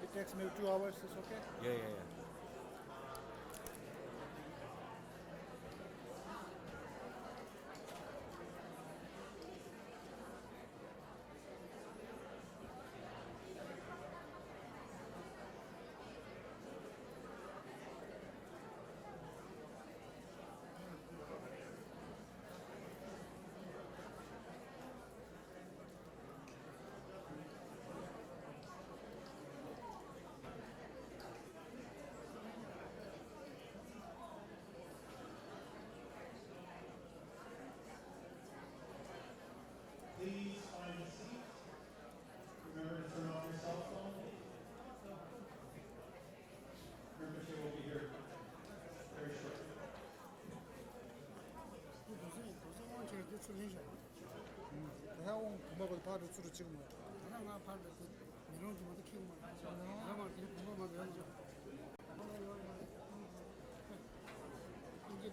It takes maybe 2 hours. It's okay. Yeah. Please find a seat. Remember to turn off your cell phone. Membership will be here very shortly. 도서관 제일 출연자. 대학원 금방으로 바로 주로 지금 뭐. 가장 아파트 그 민원도 못 키우고 뭐. 가만 이렇게 공부만 배우죠. 이제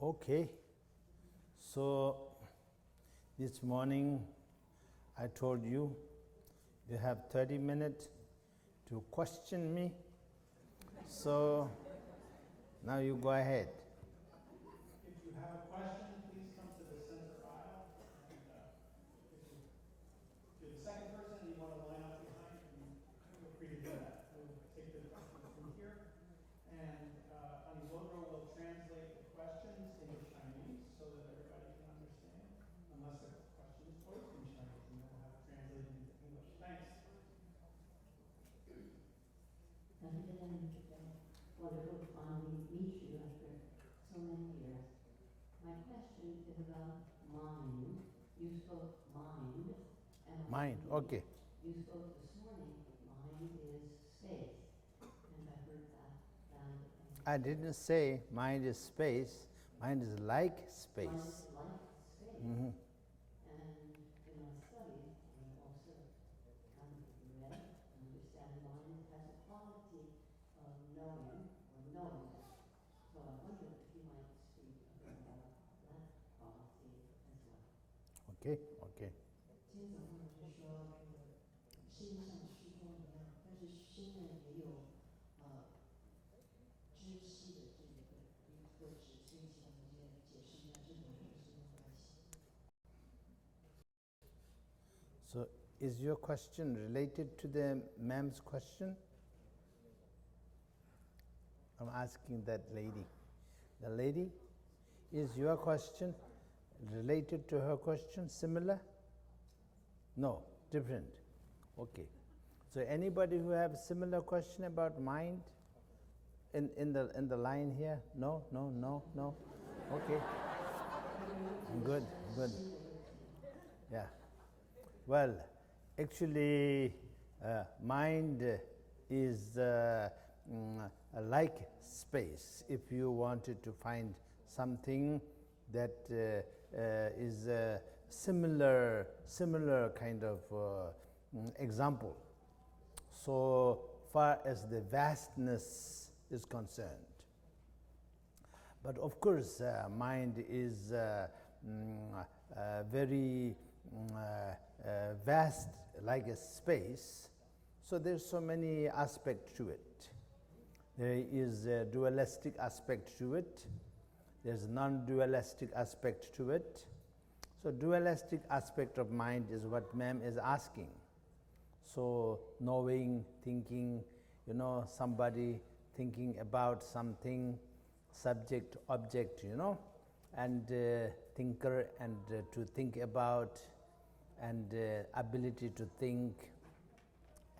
Okay, so this morning I told you you have 30 minutes to question me. So now you go ahead. If you have a question, please come to the center aisle. And if you're the second person and you want to line up behind, you feel free to do that. We'll take the questions from here. And Mahamudra will translate the questions into Chinese so that everybody can understand. Unless the question is posed in Chinese, and then we'll have it translated into English. Thanks. Wonderful to finally meet you after so many years. My question is about mind. You spoke mind. And Mind, okay. You spoke this morning, mind is space. And I heard that. I didn't say mind is space, mind is like space. Mind is like space. Mm-hmm. And in my studies, I also kind of read and understand mind has a quality of knowing or knowingness. So I wondered if you might speak a bit about that quality as well. Okay, okay. 今天早上就说，心像虚空一样，但是心呢也有知悉的这一个特质，所以请我们解释一下这两者是什么关系。 So is your question related to the ma'am's question? I'm asking that lady. The lady, is your question related to her question, similar? No, different. Okay. So anybody who have a similar question about mind in the line here? No, no, no, no. Okay. Good, good. Yeah. Well, actually, mind is like space. If you wanted to find something that is similar kind of example. So, far as the vastness is concerned. But of course, mind is very vast, like a space. So there's so many aspects to it. There is a dualistic aspect to it. There's a non-dualistic aspect to it. So dualistic aspect of mind is what ma'am is asking. So knowing, thinking, somebody thinking about something, subject, object, and thinker, and to think about, and ability to think.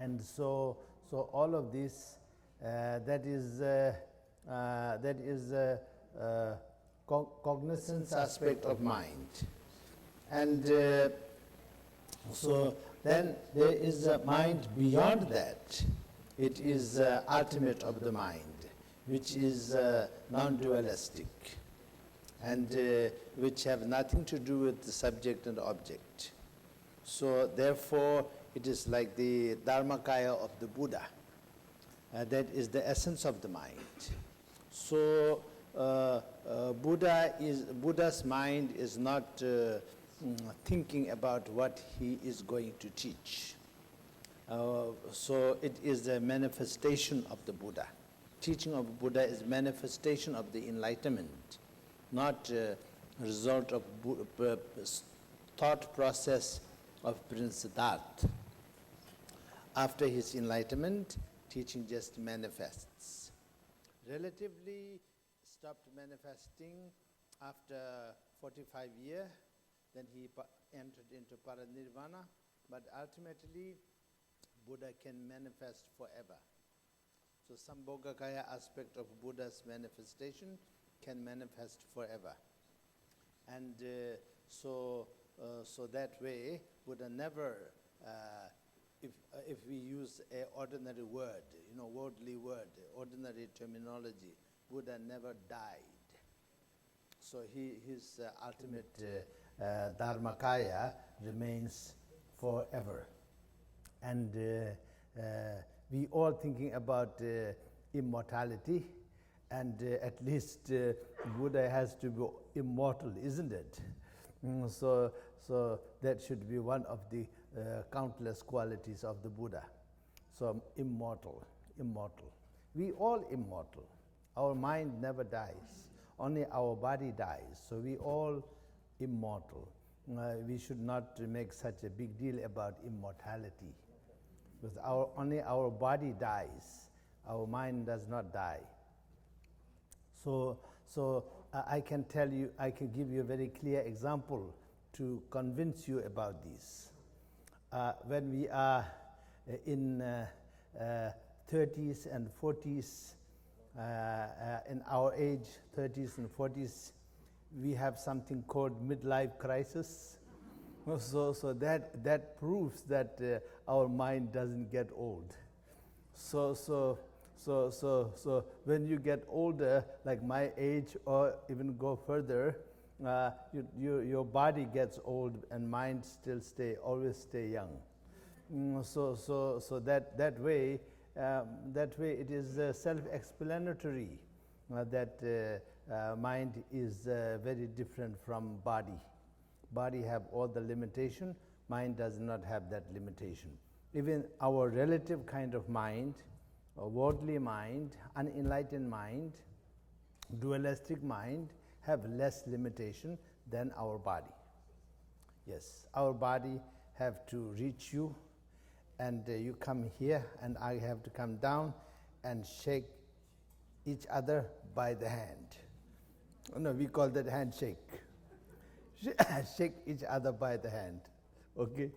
And so all of this, that is cognizance aspect of mind. And so then there is a mind beyond that. It is ultimate of the mind, which is non-dualistic, and which have nothing to do with the subject and object. So therefore, it is like the Dharmakaya of the Buddha. That is the essence of the mind. So Buddha's mind is not thinking about what he is going to teach. So it is a manifestation of the Buddha. Teaching of Buddha is manifestation of the enlightenment, not a result of thought process of Prince Siddhartha. After his enlightenment, teaching just manifests. Relatively stopped manifesting after 45 years, then he entered into paranirvana, but ultimately Buddha can manifest forever. So Sambhogakaya aspect of Buddha's manifestation can manifest forever. And so that way, Buddha never, if we use an ordinary word, worldly word, ordinary terminology, Buddha never died. So his ultimate Dharmakaya remains forever. And we all thinking about immortality, and at least Buddha has to be immortal, isn't it? So that should be one of the countless qualities of the Buddha. So immortal. We all immortal. Our mind never dies. Only our body dies. So we all immortal. We should not make such a big deal about immortality. Because only our body dies. Our mind does not die. So I can tell you, I can give you a very clear example to convince you about this. When we are in 30s and 40s, in our age, 30s and 40s, we have something called midlife crisis. So that proves that our mind doesn't get old. So when you get older, like my age, or even go further, your body gets old and mind still always stay young. So that way it is self-explanatory that mind is very different from body. Body have all the limitation, mind does not have that limitation. Even our relative kind of mind, a worldly mind, unenlightened mind, dualistic mind, have less limitation than our body. Yes, our body have to reach you, and you come here, and I have to come down and shake each other by the hand. No, we call that handshake. Shake each other by the hand. Okay,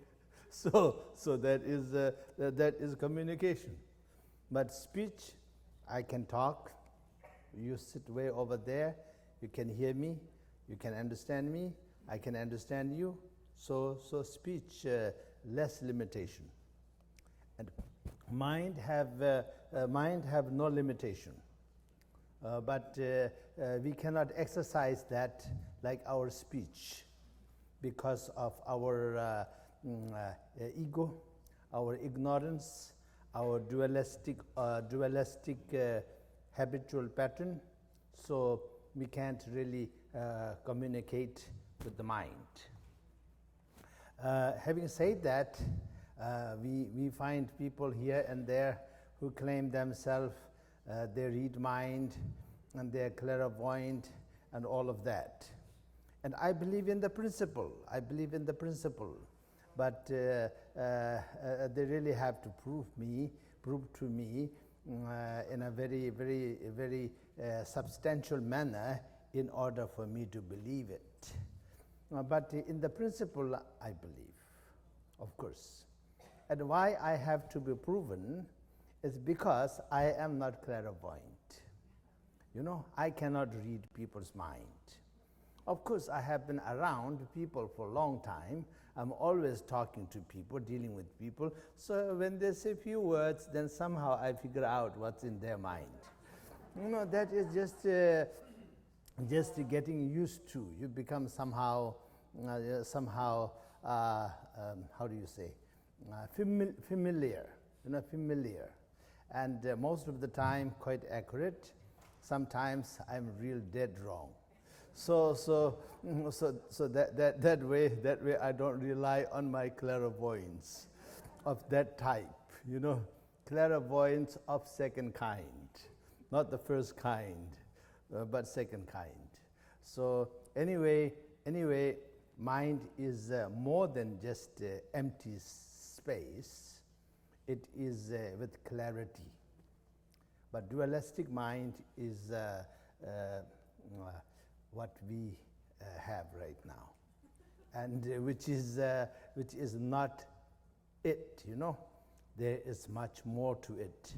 so that is communication. But speech, I can talk. You sit way over there. You can hear me. You can understand me. I can understand you. So speech, less limitation. And mind have no limitation. But we cannot exercise that like our speech because of our ego, our ignorance, our dualistic habitual pattern, so we can't really communicate with the mind. Having said that, we find people here and there who claim themselves they read mind and they're clairvoyant and all of that. And I believe in the principle. But they really have to prove to me in a very, very, very substantial manner in order for me to believe it. But in the principle, I believe, of course. And why I have to be proven is because I am not clairvoyant. You know, I cannot read people's mind. Of course, I have been around people for a long time. I'm always talking to people, dealing with people. So when they say few words, then somehow I figure out what's in their mind. You know, that is just getting used to. You become somehow, how do you say, familiar, familiar. And most of the time, quite accurate. Sometimes I'm real dead wrong. So that way I don't rely on my clairvoyance of that type, clairvoyance of second kind, not the first kind, but second kind. So anyway, mind is more than just empty space. It is with clarity. But dualistic mind is what we have right now, and which is not it. There is much more to it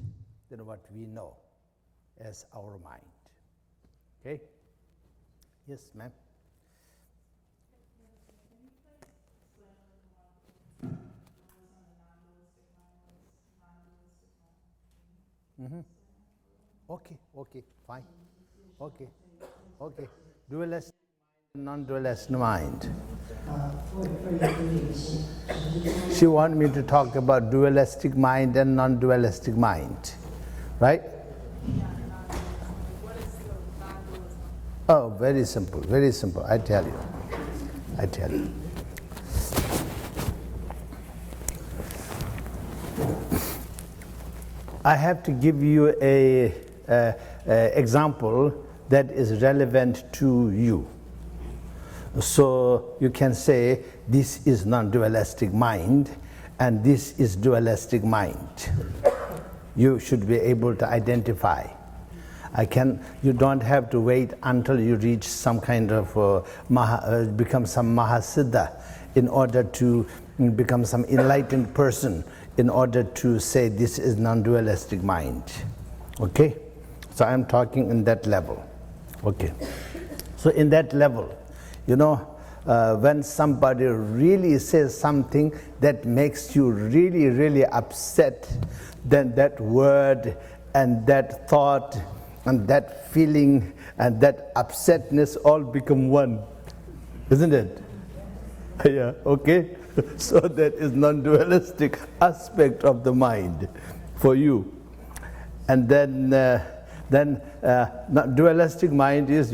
than what we know as our mind. Okay? Yes, ma'am. Mm-hmm. Okay, fine. Okay. Dualistic, non-dualistic mind. She wanted me to talk about dualistic mind and non-dualistic mind, right? Oh, very simple, I tell you. I have to give you a example that is relevant to you. So you can say this is non-dualistic mind and this is dualistic mind. You should be able to identify. You don't have to wait until you reach some kind of become some Mahasiddha in order to become some enlightened person in order to say this is non-dualistic mind. Okay? So I'm talking in that level. Okay. So in that level, when somebody really says something that makes you really, really upset, then that word and that thought and that feeling and that upsetness all become one. Isn't it? Yeah, okay? So that is non-dualistic aspect of the mind for you. And then dualistic mind is,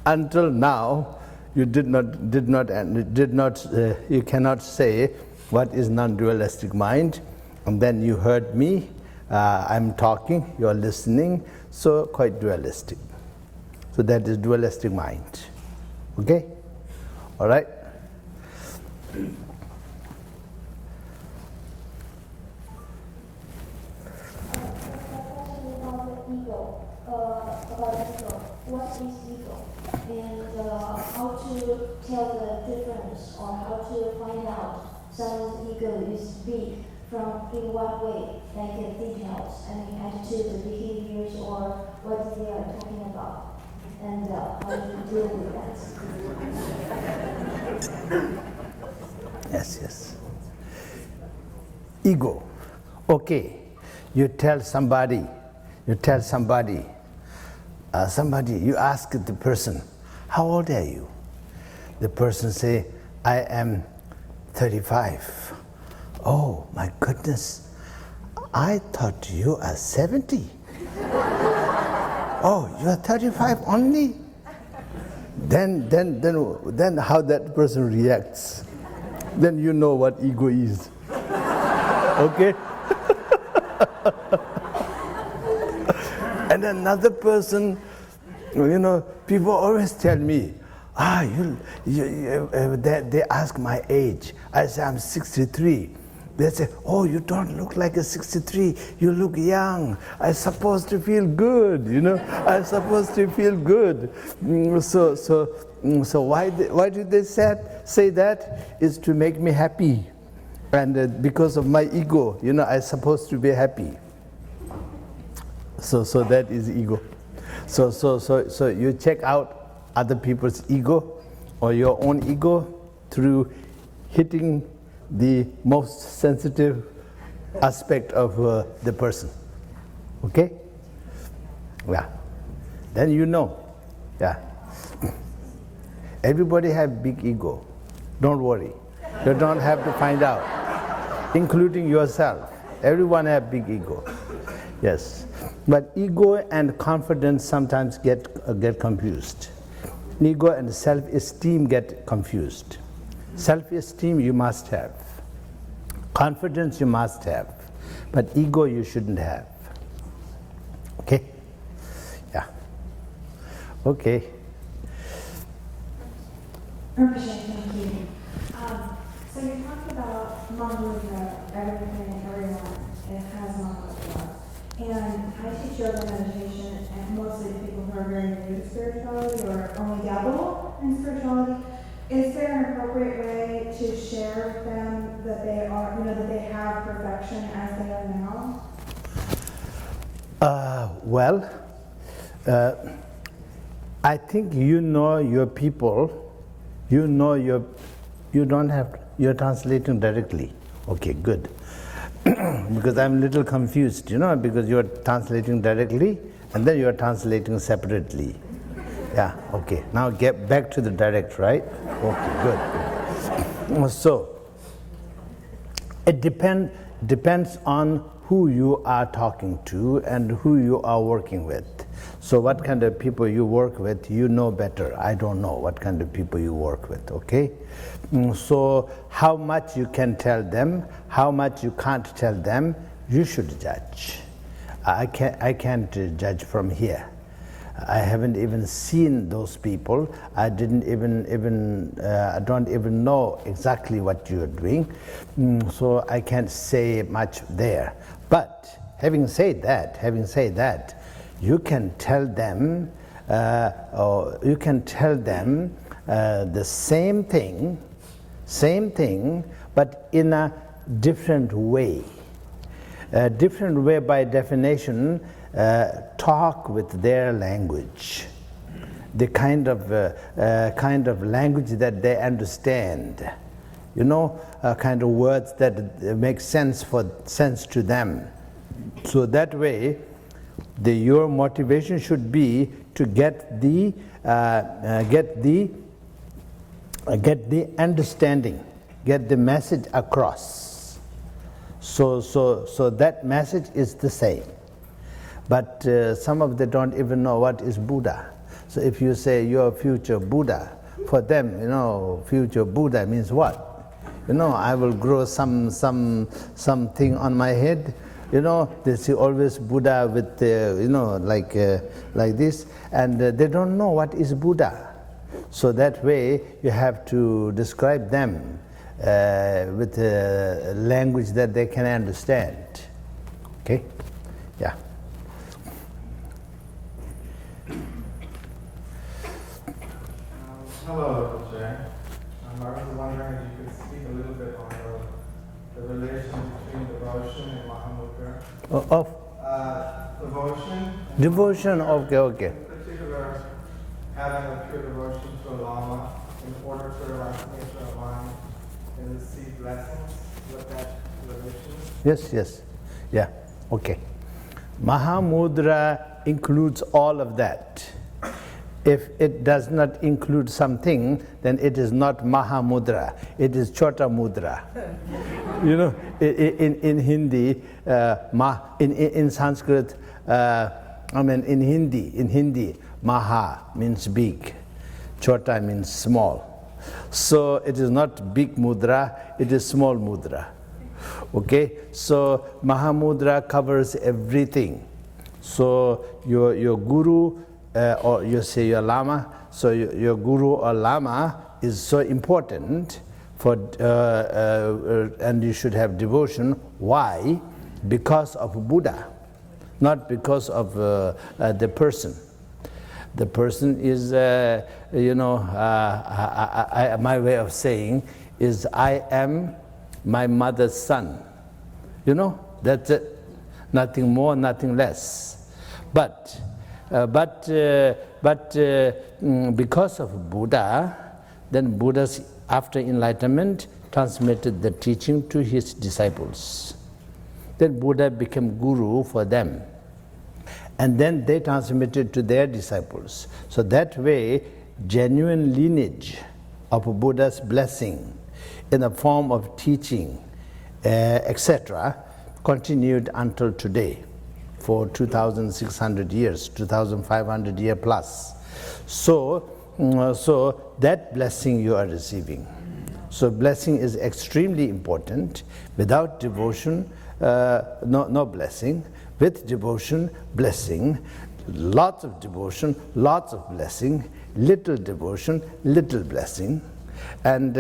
until now you you cannot say what is non-dualistic mind, and then you heard me, I'm talking, you're listening, so quite dualistic. So that is dualistic mind. Okay? All right? What is ego, and how to tell the difference, or how to find out someone's ego is big from in what way, like details, attitudes, behaviors, or what they are talking about, and how to deal with that. Yes. Ego. Okay, you ask the person, how old are you? The person say, I am 35. Oh my goodness, I thought you are 70. Oh, you are 35 only? Then how that person reacts. Then you know what ego is. Okay? And another person, people always tell me, they ask my age. I say, I'm 63. They say, oh, you don't look like a 63. You look young. I'm supposed to feel good, I'm supposed to feel good. So why do they say that? Is to make me happy. And because of my ego, I'm supposed to be happy. So that is ego. So you check out other people's ego or your own ego through hitting the most sensitive aspect of the person. Okay? Yeah. Then Yeah. Everybody have big ego. Don't worry. You don't have to find out, including yourself. Everyone have big ego. Yes. But ego and confidence sometimes get confused. Ego and self-esteem get confused. Self-esteem you must have. Confidence you must have. But ego you shouldn't have. Okay? Yeah. Okay. Rinpoche, thank you. So you talked about Mahamudra, everything and everyone, it has Mahamudra. And I teach yoga meditation, and mostly to people who are very new to spirituality or only dabble in spirituality. Is there an appropriate way to share with them that they are, that they have perfection as they are now? I think your people. You're translating directly. Okay, good. Because I'm a little confused, because you're translating directly and then you're translating separately. Yeah, okay. Now get back to the direct, right? Okay, good. So, it depends on who you are talking to and who you are working with. So what kind of people you work with, you know better. I don't know what kind of people you work with, okay? So how much you can tell them, how much you can't tell them, you should judge. I can't judge from here. I haven't even seen those people. I don't even know exactly what you're doing. So I can't say much there. But having said that, you can tell them, the same thing, but in a different way. Different way by definition, talk with their language, the kind of language that they understand. Kind of words that make sense to them. So that way, your motivation should be to get the understanding, get the message across. So that message is the same. But some of them don't even know what is Buddha. So if you say you're future Buddha, for them, future Buddha means what? I will grow something on my head. They see always Buddha with, like this, and they don't know what is Buddha. So that way, you have to describe them with a language that they can understand. Okay? Yeah. Hello, Jay. I was wondering if you could speak a little bit on the relation between devotion and Mahamudra. Of? Devotion. Okay. In particular, having a pure devotion to a Lama in order to make your mind and receive blessings, what that relation is. Yes. Yeah, okay. Mahamudra includes all of that. If it does not include something, then it is not Mahamudra, it is Chota Mudra. You know, in Hindi, in Sanskrit, in Hindi, Maha means big, Chota means small. So it is not big mudra, it is small mudra. Okay, so Mahamudra covers everything. So your guru, or you say your lama, so your guru or lama is so important for, and you should have devotion. Why? Because of Buddha, not because of the person. The person is, my way of saying is, I am my mother's son. You know, that's it. Nothing more, nothing less. But because of Buddha, then Buddha, after enlightenment, transmitted the teaching to his disciples. Then Buddha became guru for them. And then they transmitted to their disciples. So that way, genuine lineage of Buddha's blessing in the form of teaching, etc., continued until today, for 2,600 years, 2,500 years plus. So that blessing you are receiving. So blessing is extremely important. Without devotion, no blessing. With devotion, blessing. Lots of devotion, lots of blessing. Little devotion, little blessing. And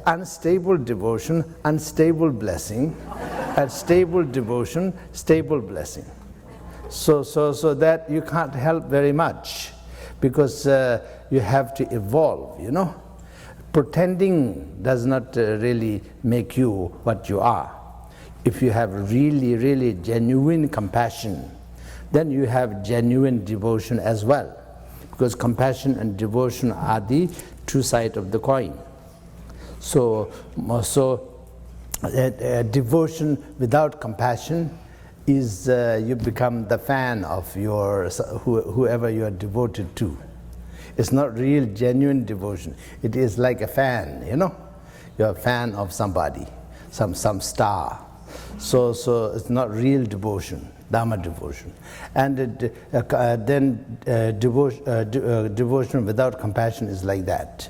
unstable devotion, unstable blessing. And stable devotion, stable blessing. So that you can't help very much, because you have to evolve, you know. Pretending does not really make you what you are. If you have really, really genuine compassion, then you have genuine devotion as well. Because compassion and devotion are the two sides of the coin. So devotion without compassion is you become the fan of your whoever you are devoted to. It's not real, genuine devotion. It is like a fan, you know. You're a fan of somebody, some star. So it's not real devotion, Dharma devotion. And then devotion without compassion is like that.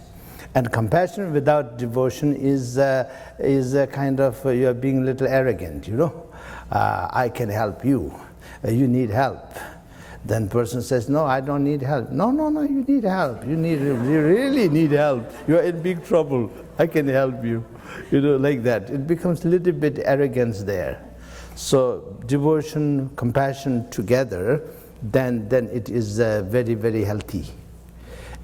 And compassion without devotion is a kind of, you're being a little arrogant, you know. I can help you. You need help. Then person says, no, I don't need help. No, you need help. You really need help. You're in big trouble. I can help you. You know, like that. It becomes a little bit arrogance there. So devotion, compassion together, then it is very, very healthy.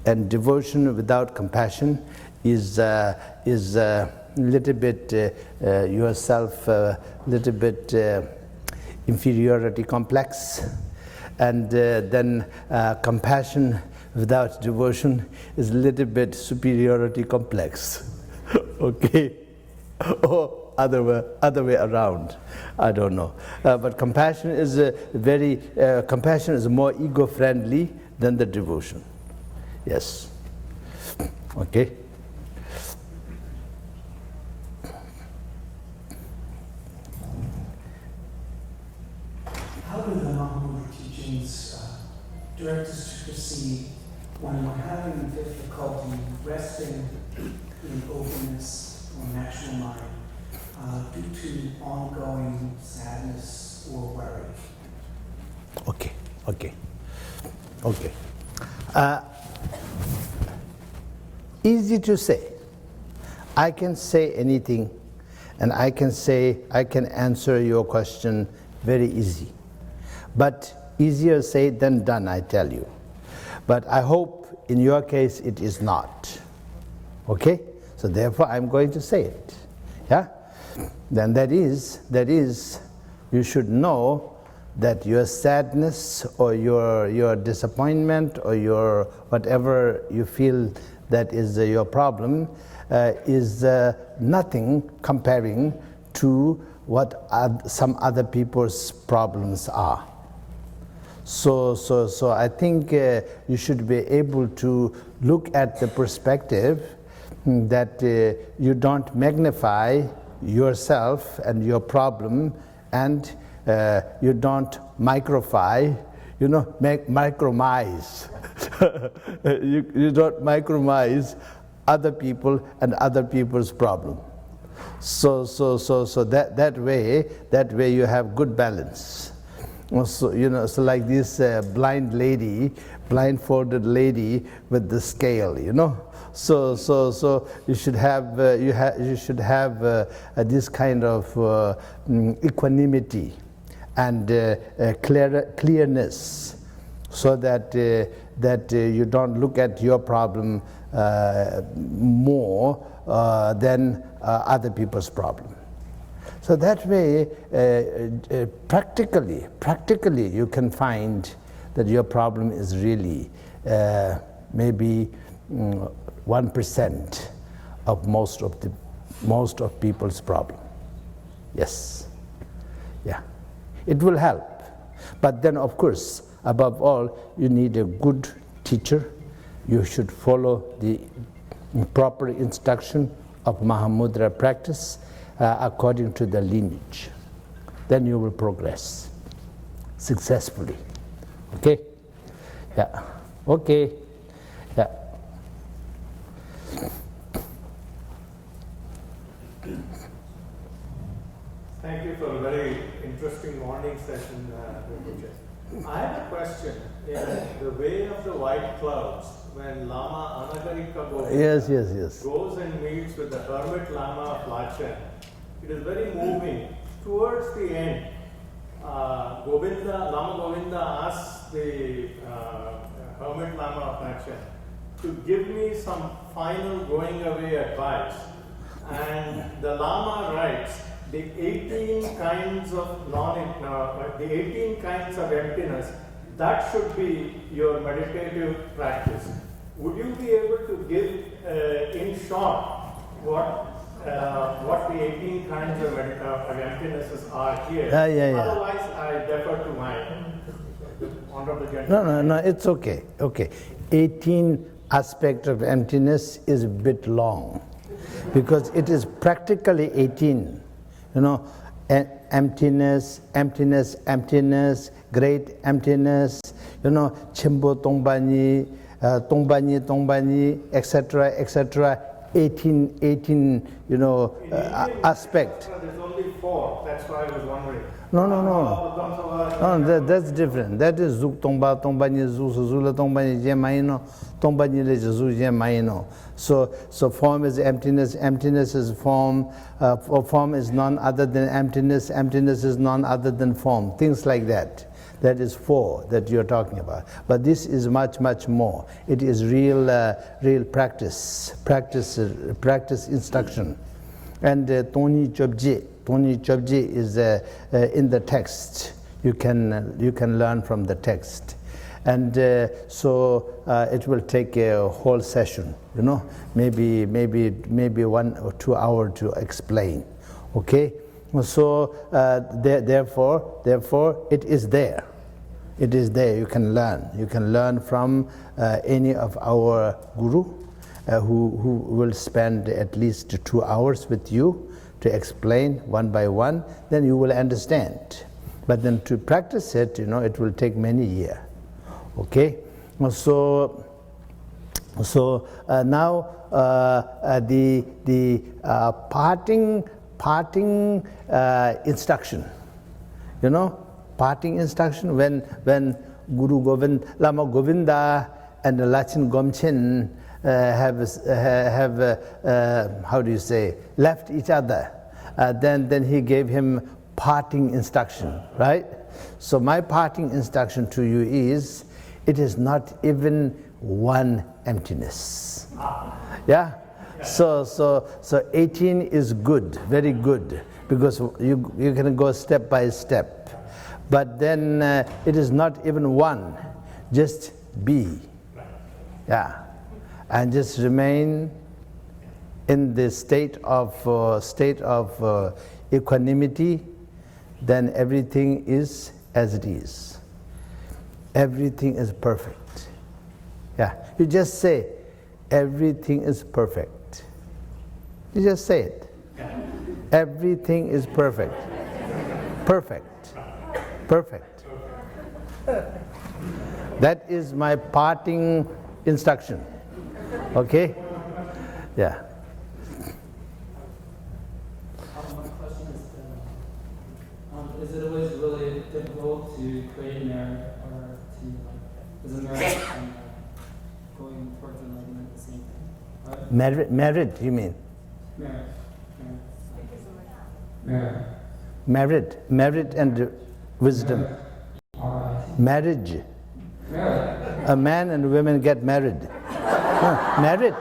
And devotion without compassion is little bit yourself, little bit inferiority complex. And then compassion without devotion is a little bit superiority complex. Okay? Or other way around. I don't know. But compassion is compassion is more ego-friendly than the devotion. Yes. Okay? How do the Mahamudra teachings direct us to perceive when we're having difficulty resting in openness or natural mind due to ongoing sadness or worry? Okay. Easy to say. I can say anything, and I can answer your question very easy. But easier said than done, I tell you. But I hope in your case it is not. Okay? So therefore I'm going to say it. Yeah? Then that is, you should know that your sadness or your disappointment or your whatever you feel that is your problem is nothing comparing to what some other people's problems are. So I think you should be able to look at the perspective that you don't magnify yourself and your problem, and you don't micromise, micromise. you don't micromise other people and other people's problem. So that way you have good balance. So so like this blindfolded lady with the scale, So you should have this kind of equanimity and clearness, so that you don't look at your problem more than other people's problem. So that way, practically, you can find that your problem is really maybe 1% of most of people's problem. Yes, yeah, it will help. But then, of course, above all, you need a good teacher. You should follow the proper instruction of Mahamudra practice according to the lineage. Then you will progress successfully. Okay? Yeah. Okay. Yeah. Thank you for a very interesting morning session, Rinpoche. I have a question. In the way of the white clouds, when Lama Anagarika Yes. goes and meets with the hermit Lama of Lachen, it is very moving. Towards the end, Lama Govinda asks the hermit Lama of Lachen to give me some final going away advice. And the Lama writes, the 18 kinds of emptiness, that should be your meditative practice. Would you be able to give, in short, what the 18 kinds of emptinesses are here? Otherwise, I defer to my honorable gentleman. No, it's okay. Okay, 18 aspects of emptiness is a bit long, because it is practically 18. Emptiness, great emptiness, Chimbo Tongbani, etc. 18, aspect. There's only 4, that's why I was wondering. No, that's different. That is Zuk Tongba, Tongbani Zu, Zula Tongbani Jemaino, Tongbani Lejazu Jemaino. So form is emptiness, emptiness is form, form is none other than emptiness, emptiness is none other than form, things like that. That is 4 that you're talking about. But this is much more. It is real practice instruction. And Tony Chobje is in the text. You can learn from the text. And so it will take a whole session, maybe 1 or 2 hours to explain. Okay? So therefore it is there. It is there. You can learn. You can learn from any of our guru who will spend at least 2 hours with you to explain one by one. Then you will understand. But then to practice it, it will take many years. Okay. So now the parting instruction, parting instruction when Guru Govind, Lama Govinda and Lachen Gomchen have left each other, then he gave him parting instruction, right? So my parting instruction to you is, it is not even one emptiness. Yeah? So 18 is good, very good, because you can go step by step. But then it is not even one, just be. Yeah. And just remain in the state of equanimity, then everything is as it is. everything is perfect. Yeah, you just say, everything is perfect. You just say it. Everything is perfect. Perfect. Perfect. That is my parting instruction. Okay? Yeah. My question is it always really difficult to create merit or to, is a merit and going towards enlightenment the same thing? Right? Merit, you mean? Merit and wisdom. Marriage. A man and women get married. Merit.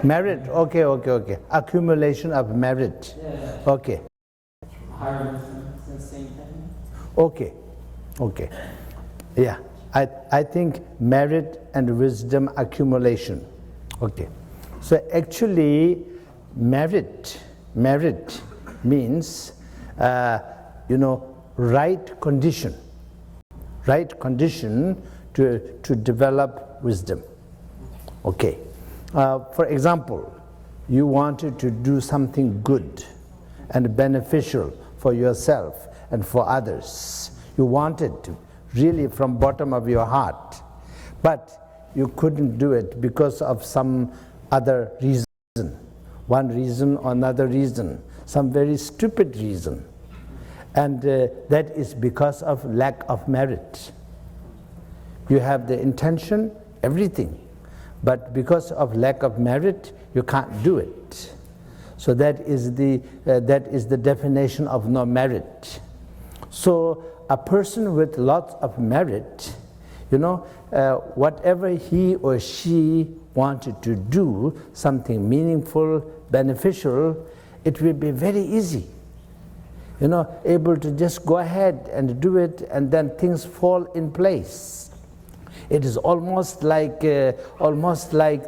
Merit. Okay. Accumulation of merit. Okay. Higher wisdom is the same thing. Okay. Yeah. I think merit and wisdom accumulation. Okay. So actually, merit means, right condition to develop wisdom. Okay. For example, you wanted to do something good and beneficial for yourself and for others. You wanted to, really from bottom of your heart, but you couldn't do it because of some other reason. One reason or another reason, some very stupid reason. And that is because of lack of merit. You have the intention, everything, but because of lack of merit, you can't do it. So that is the definition of no merit. So a person with lots of merit, whatever he or she wanted to do, something meaningful, beneficial, it will be very easy. Able to just go ahead and do it, and then things fall in place. It is almost like the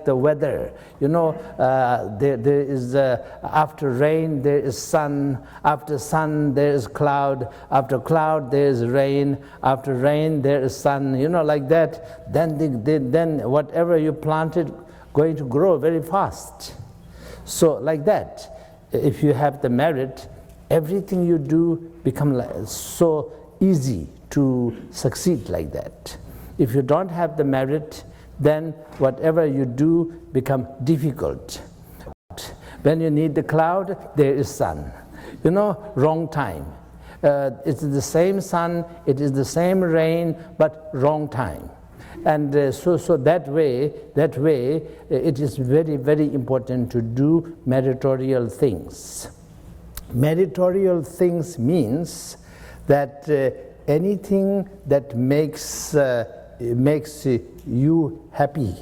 weather. There is after rain there is sun. After sun there is cloud. After cloud there is rain. After rain there is sun. Like that. Then whatever you planted going to grow very fast. So like that, if you have the merit, everything you do become so easy to succeed like that. If you don't have the merit, then whatever you do become difficult. When you need the cloud, there is sun. Wrong time. It's the same sun, it is the same rain, but wrong time. And so that way, it is very, very important to do meritorial things. Meritorial things means that anything that makes you happy.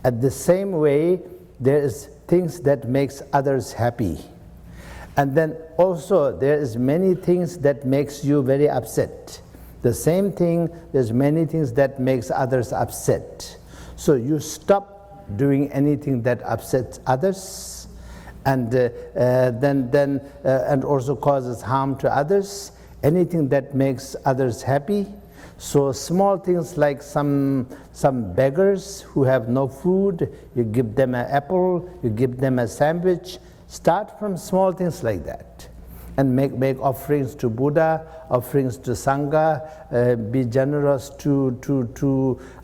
At the same way, there is things that makes others happy. And then also there is many things that makes you very upset. The same thing, there's many things that makes others upset. So you stop doing anything that upsets others, and and also causes harm to others. Anything that makes others happy. So small things like some beggars who have no food, you give them an apple, you give them a sandwich. Start from small things like that, and make offerings to Buddha, offerings to Sangha, be generous to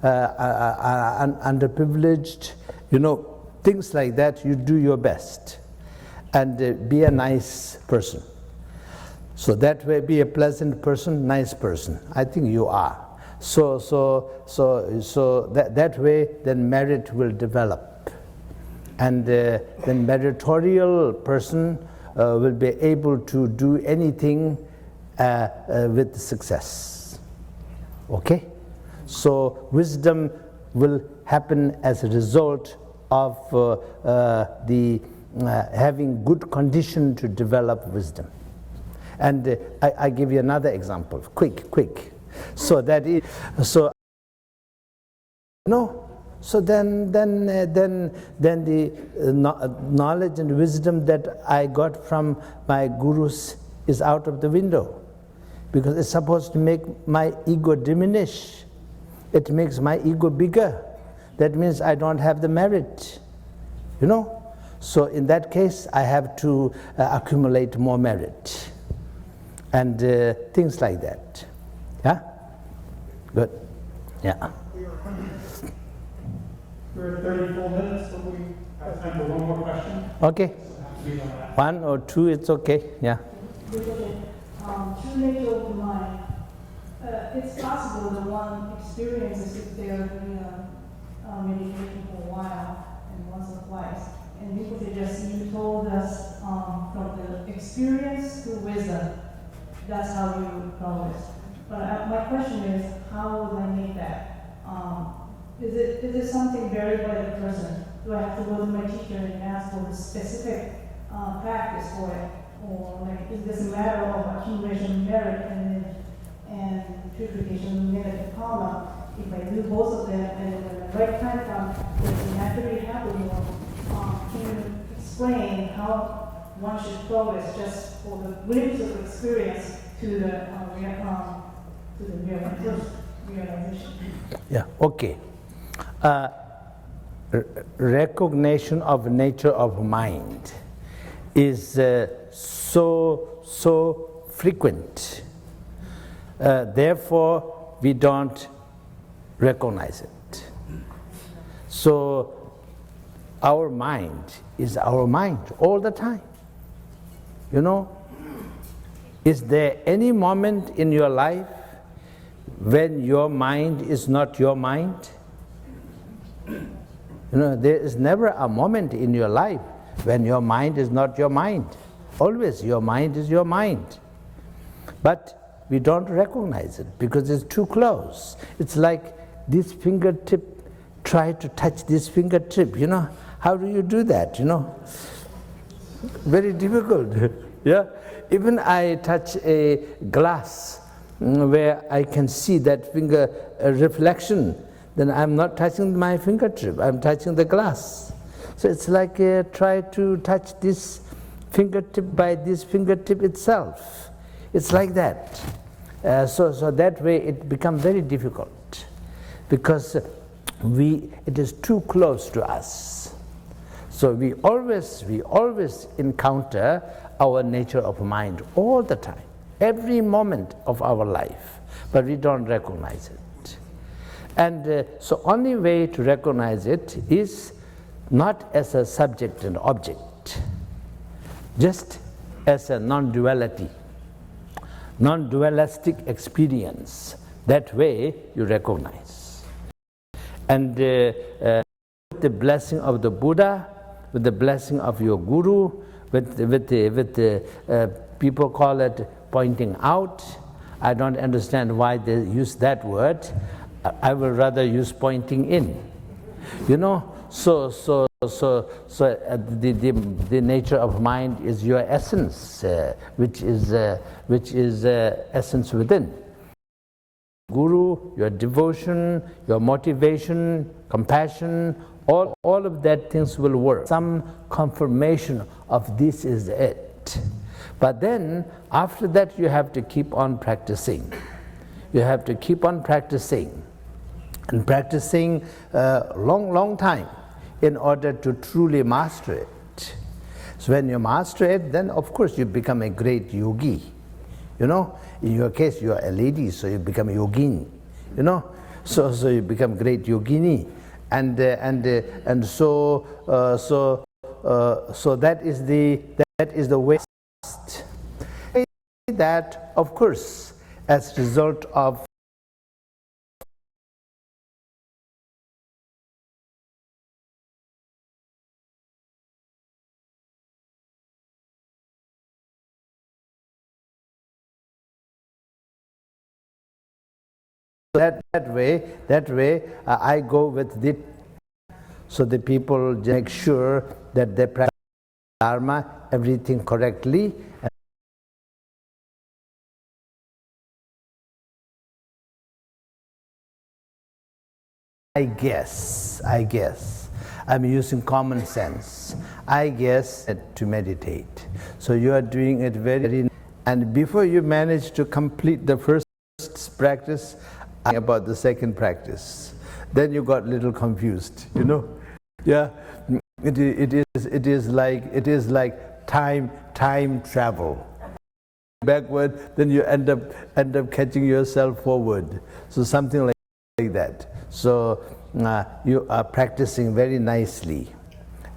underprivileged, things like that. You do your best, and be a nice person. So that way, be a pleasant person, nice person. I think you are. So that way, then merit will develop, and then meritorial person will be able to do anything with success. Okay? So wisdom will happen as a result of having good condition to develop wisdom. And I give you another example, quick. So that is So then the knowledge and wisdom that I got from my gurus is out of the window. because it's supposed to make my ego diminish. It makes my ego bigger. That means I don't have the merit, you know. So in that case, I have to accumulate more merit and things like that. Yeah? Good. Yeah. We're at 34 minutes, so we have time for one more question. Okay. So it has to be the last. 1 or 2, it's okay. Yeah. True nature of the mind. It's possible that one experiences if they are doing meditation for a while and once or twice. And you could just, you told us from the experience to wisdom, that's how you progress. But my question is, how will I make that? Is it something varied by the person? Do I have to go to my teacher and ask for the specific practice for it? Or like, is this a matter of accumulation of merit and purification of negative karma? If I do both of them and when the right time comes, it will naturally happen more. Can you explain how one should progress just for the glimpse of experience to the realization? Yeah, okay. Recognition of nature of mind is so frequent. Therefore, we don't recognize it. So, our mind is our mind all the time. You know, is there any moment in your life when your mind is not your mind? You know, there is never a moment in your life when your mind is not your mind. Always your mind is your mind. But we don't recognize it because it's too close. It's like this fingertip, try to touch this fingertip, you know. How do you do that, you know? Very difficult, yeah? Even I touch a glass where I can see that finger reflection, then I'm not touching my fingertip, I'm touching the glass. So it's like try to touch this fingertip by this fingertip itself. It's like that. So that way it becomes very difficult because it is too close to us. So we always encounter our nature of mind all the time, every moment of our life, but we don't recognize it. And so only way to recognize it is not as a subject and object, just as a non-duality, non-dualistic experience. That way you recognize. And with the blessing of the Buddha, with the blessing of your Guru, with the people call it pointing out. I don't understand why they use that word. I will rather use pointing in. You know, so the nature of mind is your essence, which is essence within. Guru, your devotion, your motivation, compassion, all of that things will work. Some confirmation of this is it. But then, after that, you have to keep on practicing. You have to keep on practicing. And practicing long time in order to truly master it. So when you master it, then of course you become a great yogi. You know, in your case you are a lady, so you become a yogini. You know, so you become great yogini, and so that is the way. That of course, as a result of that way, I go with it. So the people make sure that they practice Dharma, everything correctly. I guess, I'm using common sense. I guess to meditate. So you are doing it very And before you manage to complete the first practice, about the second practice, then you got a little confused, you know. Yeah, it is like time travel. Backward, then you end up catching yourself forward. So something like that. So you are practicing very nicely,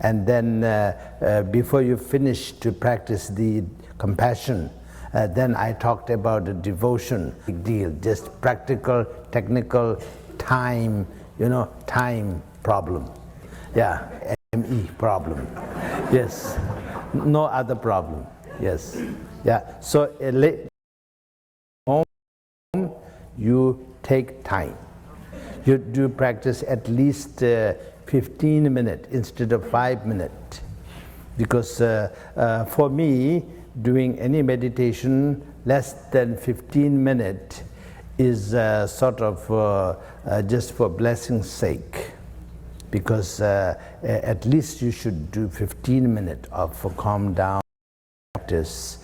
and then before you finish to practice the compassion, then I talked about the devotion. Big deal, just practical, technical, time, you know, time problem. Yeah, ME problem. Yes, no other problem. Yes, yeah. So home, you take time. You do practice at least 15 minutes instead of 5 minutes, because for me, doing any meditation less than 15 minutes is sort of just for blessing's sake, because at least you should do 15 minutes of calm down practice.